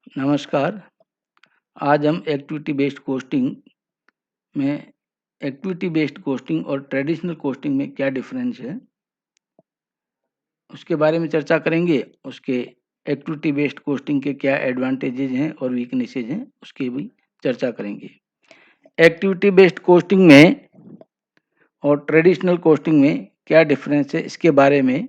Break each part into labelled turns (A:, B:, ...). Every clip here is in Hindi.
A: नमस्कार। आज हम एक्टिविटी बेस्ड कोस्टिंग में एक्टिविटी बेस्ड कोस्टिंग और ट्रेडिशनल कोस्टिंग में क्या डिफरेंस है, उसके बारे में चर्चा करेंगे। उसके एक्टिविटी बेस्ड कोस्टिंग के क्या एडवांटेजेज हैं और वीकनेसेज हैं, उसकी भी चर्चा करेंगे। एक्टिविटी बेस्ड कोस्टिंग में और ट्रेडिशनल कोस्टिंग में क्या डिफरेंस है, इसके बारे में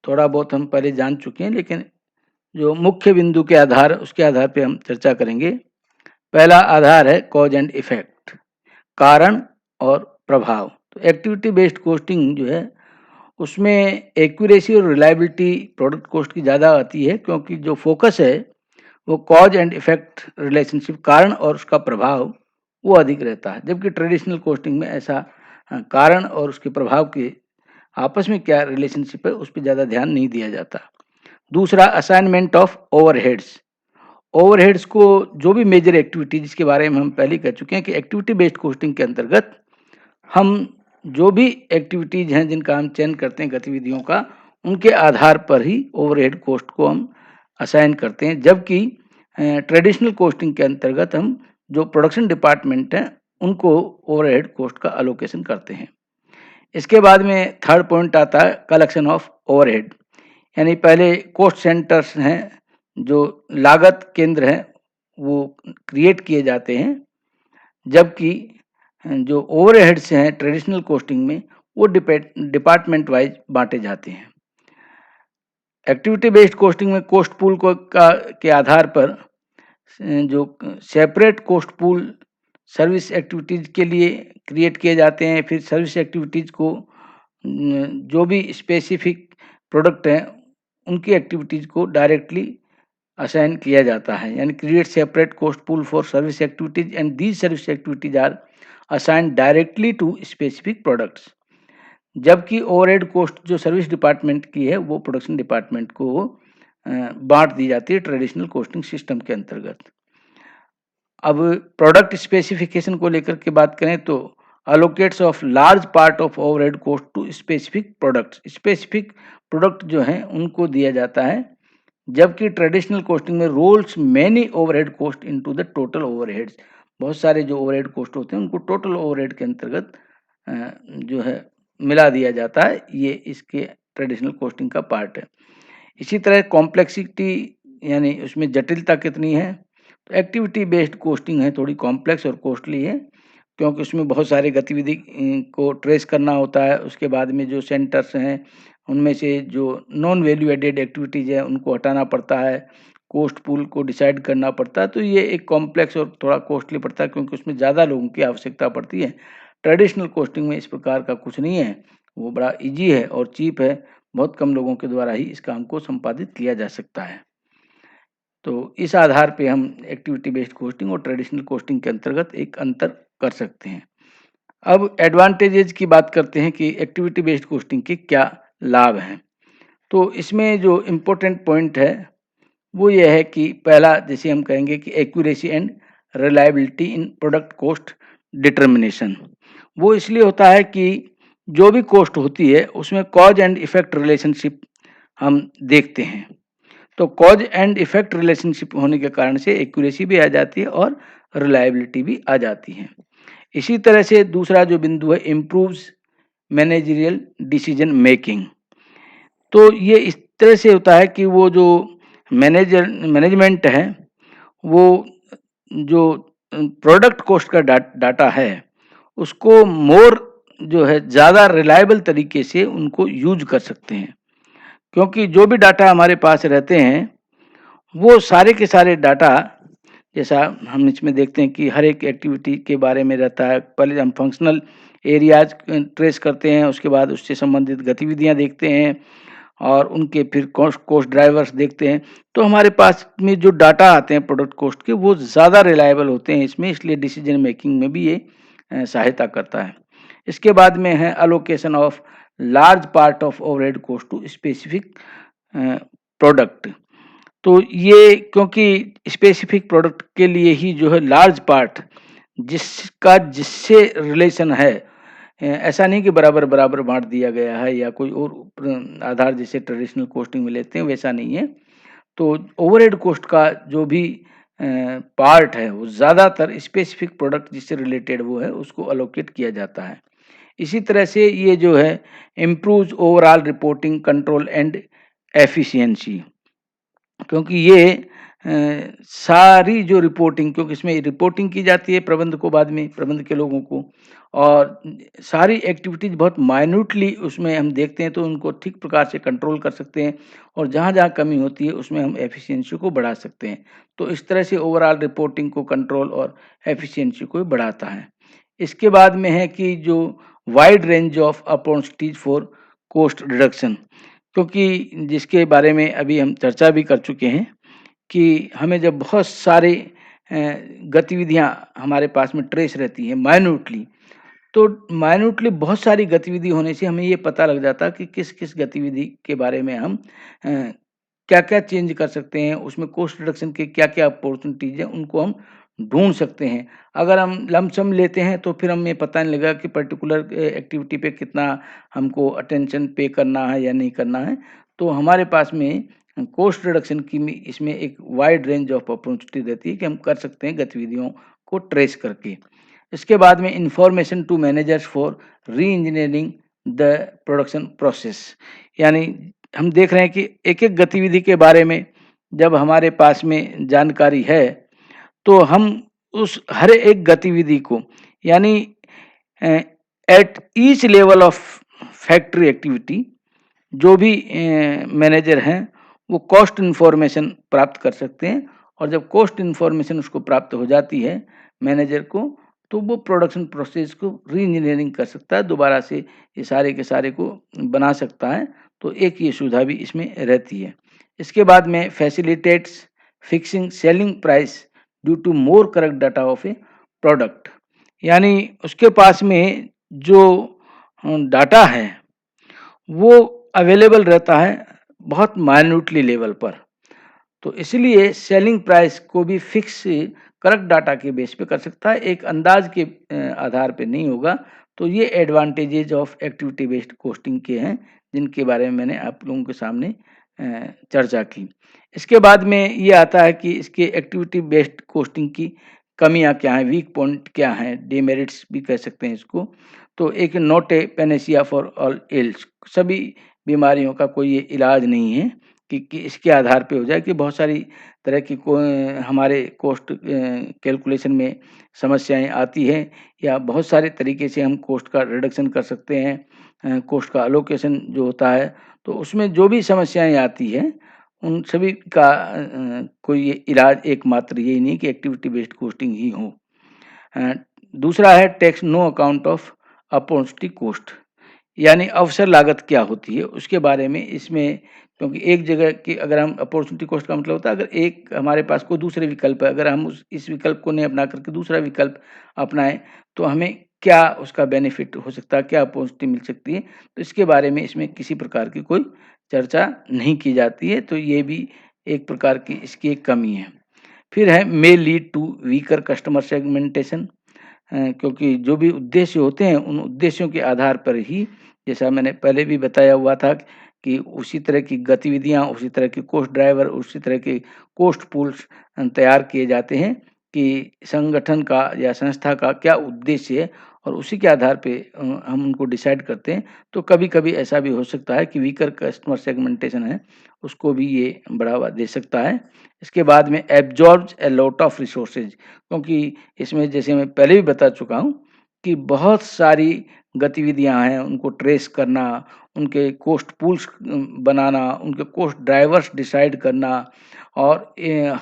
A: थोड़ा बहुत हम पहले जान चुके हैं, लेकिन जो मुख्य बिंदु के आधार उसके आधार पे हम चर्चा करेंगे। पहला आधार है कॉज एंड इफेक्ट, कारण और प्रभाव। तो एक्टिविटी बेस्ड कोस्टिंग जो है उसमें एक्यूरेसी और रिलायबिलिटी प्रोडक्ट कॉस्ट की ज़्यादा आती है, क्योंकि जो फोकस है वो कॉज एंड इफेक्ट रिलेशनशिप, कारण और उसका प्रभाव, वो अधिक रहता है। जबकि ट्रेडिशनल कोस्टिंग में ऐसा कारण और उसके प्रभाव के आपस में क्या रिलेशनशिप है उस पर ज़्यादा ध्यान नहीं दिया जाता। दूसरा, असाइनमेंट ऑफ ओवरहेड्स। ओवरहेड्स को, जो भी मेजर एक्टिविटी जिसके बारे में हम पहले कह चुके हैं कि एक्टिविटी बेस्ड कोस्टिंग के अंतर्गत हम जो भी एक्टिविटीज हैं जिनका हम चयन करते हैं गतिविधियों का, उनके आधार पर ही ओवरहेड कोस्ट को हम असाइन करते हैं। जबकि ट्रेडिशनल कोस्टिंग के अंतर्गत हम जो प्रोडक्शन डिपार्टमेंट हैं उनको ओवरहेड कोस्ट का अलोकेशन करते हैं। इसके बाद में थर्ड पॉइंट आता है कलेक्शन ऑफ ओवरहेड, यानी पहले कोस्ट सेंटर्स हैं, जो लागत केंद्र हैं, वो क्रिएट किए जाते हैं। जबकि जो ओवरहेड्स हैं ट्रेडिशनल कोस्टिंग में वो डिपार्टमेंट वाइज बांटे जाते हैं। एक्टिविटी बेस्ड कोस्टिंग में कोस्ट पूल को के आधार पर जो separate cost pool service activities के लिए क्रिएट किए जाते हैं। फिर सर्विस एक्टिविटीज को जो भी स्पेसिफिक प्रोडक्ट हैं उनकी एक्टिविटीज को डायरेक्टली असाइन किया जाता है, यानी create separate cost pool for service activities and these service activities are assign directly to specific products. जबकि ओवरहेड कोस्ट जो सर्विस डिपार्टमेंट की है वो प्रोडक्शन डिपार्टमेंट को बांट दी जाती है ट्रेडिशनल कोस्टिंग सिस्टम के अंतर्गत। अब प्रोडक्ट स्पेसिफिकेशन को लेकर के बात करें तो allocates of large part of overhead cost to specific products. Specific product जो हैं उनको दिया जाता है। जबकि ट्रेडिशनल कोस्टिंग में rolls many overhead cost into the total overheads. बहुत सारे जो ओवरहेड कोस्ट होते हैं उनको टोटल ओवरहेड के अंतर्गत जो है मिला दिया जाता है। ये इसके ट्रेडिशनल कोस्टिंग का पार्ट है। इसी तरह कॉम्प्लेक्सिटी, यानी उसमें जटिलता कितनी है, तो एक्टिविटी बेस्ड कोस्टिंग है थोड़ी कॉम्प्लेक्स और कॉस्टली है, क्योंकि उसमें बहुत सारे गतिविधि को ट्रेस करना होता है। उसके बाद में जो सेंटर्स हैं उनमें से जो नॉन वैल्यू एडेड एक्टिविटीज़ है उनको हटाना पड़ता है, कोस्ट पूल को डिसाइड करना पड़ता है। तो ये एक कॉम्प्लेक्स और थोड़ा कॉस्टली पड़ता है, क्योंकि उसमें ज़्यादा लोगों की आवश्यकता पड़ती है। ट्रेडिशनल कोस्टिंग में इस प्रकार का कुछ नहीं है, वो बड़ा ईजी है और चीप है। बहुत कम लोगों के द्वारा ही इस काम को संपादित किया जा सकता है। तो इस आधार पे हम एक्टिविटी बेस्ड कोस्टिंग और ट्रेडिशनल कोस्टिंग के अंतर्गत एक अंतर कर सकते हैं। अब एडवांटेजेस की बात करते हैं कि एक्टिविटी बेस्ड कोस्टिंग के क्या लाभ हैं। तो इसमें जो इम्पोर्टेंट पॉइंट है वो ये है कि पहला, जैसे हम कहेंगे कि accuracy and reliability in product cost determination. वो इसलिए होता है कि जो भी कॉस्ट होती है उसमें कॉज एंड इफेक्ट रिलेशनशिप हम देखते हैं। तो कॉज एंड इफेक्ट रिलेशनशिप होने के कारण से एक्यूरेसी भी आ जाती है और रिलायबिलिटी भी आ जाती है। इसी तरह से दूसरा जो बिंदु है, इम्प्रूव्स मैनेजरियल डिसीजन मेकिंग। तो ये इस तरह से होता है कि वो जो मैनेजमेंट है वो जो प्रोडक्ट कॉस्ट का डाटा है उसको मोर जो है ज़्यादा रिलायबल तरीके से उनको यूज कर सकते हैं। क्योंकि जो भी डाटा हमारे पास रहते हैं वो सारे के सारे डाटा, जैसा हम इसमें देखते हैं कि हर एक एक्टिविटी के बारे में रहता है। पहले हम फंक्शनल एरियाज ट्रेस करते हैं, उसके बाद उससे संबंधित गतिविधियां देखते हैं और उनके फिर कॉस्ट ड्राइवर्स देखते हैं। तो हमारे पास में जो डाटा आते हैं प्रोडक्ट कॉस्ट के वो ज़्यादा रिलायबल होते हैं इसमें, इसलिए डिसीजन मेकिंग में भी ये सहायता करता है। इसके बाद में है allocation of large part of overhead cost to specific product. तो ये क्योंकि स्पेसिफिक प्रोडक्ट के लिए ही जो है लार्ज पार्ट जिसका जिससे रिलेशन है, ऐसा नहीं कि बराबर बराबर बांट दिया गया है या कोई और आधार जैसे ट्रेडिशनल कोस्टिंग में लेते हैं, वैसा नहीं है। तो ओवरहेड कॉस्ट का जो भी पार्ट है वो ज़्यादातर स्पेसिफिक प्रोडक्ट जिससे रिलेटेड वो है उसको अलोकेट किया जाता है। इसी तरह से ये जो है improves overall reporting control and efficiency, क्योंकि ये सारी जो रिपोर्टिंग, क्योंकि इसमें रिपोर्टिंग की जाती है प्रबंध को, बाद में प्रबंध के लोगों को, और सारी एक्टिविटीज़ बहुत माइन्यूटली उसमें हम देखते हैं तो उनको ठीक प्रकार से कंट्रोल कर सकते हैं, और जहाँ-जहाँ कमी होती है उसमें हम एफिशिएंसी को बढ़ा सकते हैं। तो इस तरह से ओवरऑल रिपोर्टिंग को कंट्रोल और एफिशिएंसी को बढ़ाता है। इसके बाद में है कि जो wide range of opportunities for cost reduction, क्योंकि जिसके बारे में अभी हम चर्चा भी कर चुके हैं कि हमें जब बहुत सारे गतिविधियाँ हमारे पास में ट्रेस रहती हैं माइन्यूटली, तो माइन्यूटली बहुत सारी गतिविधि होने से हमें ये पता लग जाता है कि किस-किस गतिविधि के बारे में हम क्या-क्या चेंज कर सकते हैं, उसमें कॉस्ट रिडक्शन के क्या-क्या अपॉर्चुनिटीज़ हैं, उनको हम ढूँढ सकते हैं। अगर हम लंप सम लेते हैं तो फिर हमें पता नहीं लगेगा कि पर्टिकुलर एक्टिविटी पे कितना हमको अटेंशन पे करना है या नहीं करना है। तो हमारे पास में कॉस्ट रिडक्शन की में इसमें एक वाइड रेंज ऑफ अपॉर्चुनिटी रहती है कि हम कर सकते हैं गतिविधियों को ट्रेस करके। इसके बाद में information to managers for reengineering the production process, यानी हम देख रहे हैं कि एक-एक गतिविधि के बारे में जब हमारे पास में जानकारी है, तो हम उस हर एक गतिविधि को, यानी at each level of factory activity जो भी मैनेजर हैं, वो कॉस्ट इन्फॉर्मेशन प्राप्त कर सकते हैं, और जब कॉस्ट इन्फॉर्मेशन उसको प्राप्त हो जाती है मैनेजर को, तो वो प्रोडक्शन प्रोसेस को री-इंजीनियरिंग कर सकता है, दोबारा से ये सारे के सारे को बना सकता है। तो एक ये सुविधा भी इसमें रहती है। इसके बाद में facilitates fixing selling price due to more correct data of a product, यानी उसके पास में जो डाटा है वो अवेलेबल रहता है बहुत माइन्यूटली लेवल पर, तो इसलिए सेलिंग प्राइस को भी फिक्स करेक्ट डाटा के बेस पे कर सकता है, एक अंदाज के आधार पे नहीं होगा। तो ये advantages of activity based costing के हैं, जिनके बारे में मैंने आप लोगों के सामने चर्चा की। इसके बाद में ये आता है कि इसके एक्टिविटी बेस्ड कॉस्टिंग की कमियाँ क्या हैं, वीक पॉइंट क्या हैं, डिमेरिट्स भी कह सकते हैं इसको। तो एक not a Panacea for all ills, सभी बीमारियों का कोई ये इलाज नहीं है कि इसके आधार पे हो जाए, कि बहुत सारी तरह की को हमारे कॉस्ट कैलकुलेशन में समस्याएँ आती हैं, या बहुत सारे तरीके से हम कॉस्ट का रिडक्शन कर सकते हैं। कॉस्ट का एलोकेशन जो होता है, तो उसमें जो भी समस्याएँ आती हैं, उन सभी का कोई ये इलाज एकमात्र यही नहीं कि एक्टिविटी बेस्ड कॉस्टिंग ही हो। अ, दूसरा है takes no account of opportunity cost, यानी अवसर लागत क्या होती है उसके बारे में इसमें, क्योंकि एक जगह की अगर हम अपॉर्चुनिटी कॉस्ट का मतलब होता है अगर एक हमारे पास कोई दूसरे विकल्प है, अगर हम उस इस विकल्प को नहीं अपना करके दूसरा विकल्प अपनाएं तो हमें क्या उसका बेनिफिट हो सकता है, क्या अपॉर्चुनिटी मिल सकती है, तो इसके बारे में इसमें किसी प्रकार की कोई चर्चा नहीं की जाती है। तो ये भी एक प्रकार की इसकी एक कमी है। फिर है may lead to weaker customer segmentation, क्योंकि जो भी उद्देश्य होते हैं उन उद्देश्यों के आधार पर ही, जैसा मैंने पहले भी बताया हुआ था कि उसी तरह की गतिविधियाँ, उसी तरह के कॉस्ट ड्राइवर, उसी तरह के कॉस्ट पूल्स तैयार किए जाते हैं कि संगठन का या संस्था का क्या उद्देश्य है, और उसी के आधार पे हम उनको डिसाइड करते हैं। तो कभी-कभी ऐसा भी हो सकता है कि वीकर कस्टमर सेगमेंटेशन है, उसको भी ये बढ़ावा दे सकता है। इसके बाद में एब्ज़ॉर्ब्स अ लॉट ऑफ रिसोर्सेज़, क्योंकि इसमें जैसे मैं पहले भी बता चुका हूँ कि बहुत सारी गतिविधियाँ हैं, उनको ट्रेस करना, उनके कॉस्ट पूल्स बनाना, उनके कॉस्ट ड्राइवर्स डिसाइड करना, और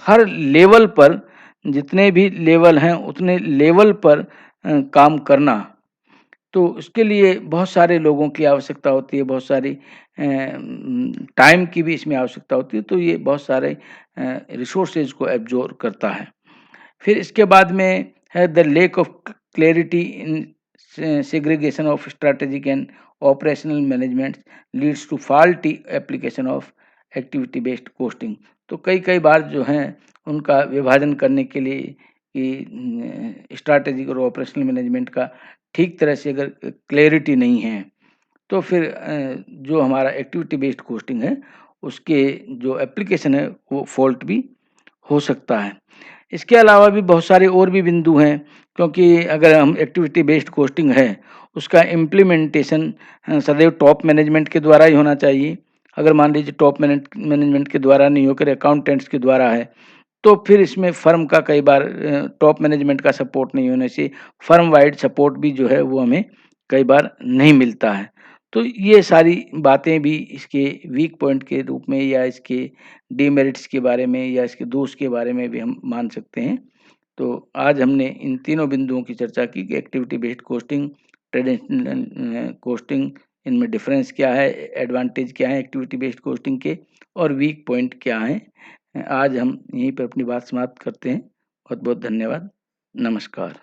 A: हर लेवल पर जितने भी लेवल हैं उतने लेवल पर काम करना। तो उसके लिए बहुत सारे लोगों की आवश्यकता होती है, बहुत सारी टाइम की भी इसमें आवश्यकता होती है, तो ये बहुत सारे रिसोर्सेज को एब्जॉर्ब करता है। फिर इसके बाद में है the lack of clarity in segregation of strategic and operational management leads to faulty application of activity based costing. तो कई बार जो हैं उनका विभाजन करने के लिए कि स्ट्रैटेजिक और ऑपरेशनल मैनेजमेंट का ठीक तरह से अगर क्लैरिटी नहीं है, तो फिर जो हमारा एक्टिविटी बेस्ड कॉस्टिंग है उसके जो एप्लीकेशन है वो फॉल्ट भी हो सकता है। इसके अलावा भी बहुत सारे और भी बिंदु हैं, क्योंकि अगर हम एक्टिविटी बेस्ड कॉस्टिंग है उसका इम्प्लीमेंटेशन सदैव टॉप मैनेजमेंट के द्वारा ही होना चाहिए। अगर मान लीजिए टॉप मैनेजमेंट के द्वारा नहीं होकर अकाउंटेंट्स के द्वारा है, तो फिर इसमें फर्म का कई बार टॉप मैनेजमेंट का सपोर्ट नहीं होने से फर्म वाइड सपोर्ट भी जो है वो हमें कई बार नहीं मिलता है। तो ये सारी बातें भी इसके वीक पॉइंट के रूप में या इसके डीमेरिट्स के बारे में या इसके दोष के बारे में भी हम मान सकते हैं। तो आज हमने इन तीनों बिंदुओं की चर्चा की कि activity based costing, traditional costing, इनमें डिफरेंस क्या है, एडवांटेज क्या है एक्टिविटी बेस्ड कोस्टिंग के, और वीक पॉइंट क्या हैं। आज हम यहीं पर अपनी बात समाप्त करते हैं। बहुत बहुत धन्यवाद। नमस्कार।